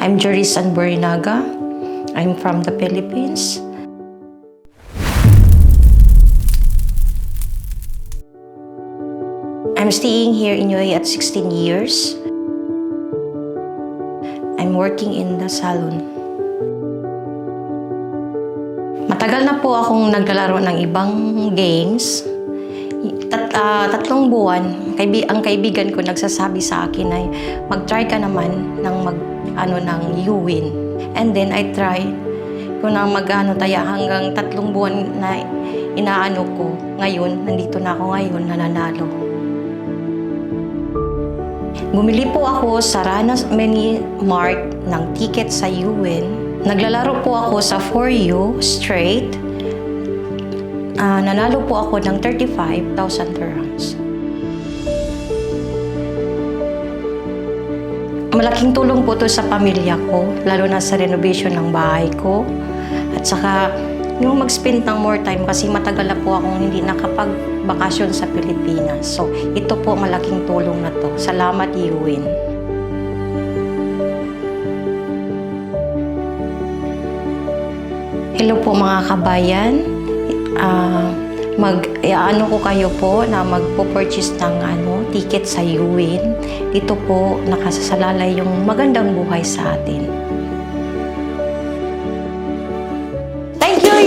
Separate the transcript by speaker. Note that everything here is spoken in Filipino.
Speaker 1: I'm Jorisan Borinaga. I'm from the Philippines. I'm staying here in UAE at 16 years. I'm working in the salon. Matagal na po akong naglalaro ng ibang games. Tatlong buwan, ang kaibigan ko nagsasabi sa akin ay mag-try ka naman ng Uwin. And then I try ko na hanggang 3 buwan na inaano ko. Ngayon, nandito na ako ngayon, nananalo. Bumili po ako sa Rana Mini Mart ng ticket sa Uwin. Naglalaro po ako sa For You straight. Nanalo po ako ng 35,000 dirhams. Malaking tulong po to sa pamilya ko, lalo na sa renovation ng bahay ko. At saka, yung mag-spend ng more time kasi matagal na po akong hindi nakapag-bakasyon sa Pilipinas. So, ito po malaking tulong na to. Salamat, Uwin. Hello po mga kabayan. Ano ko kayo po na magpo-purchase ng ticket sa Uwin. Dito po nakasasalalay yung magandang buhay sa atin. Thank you,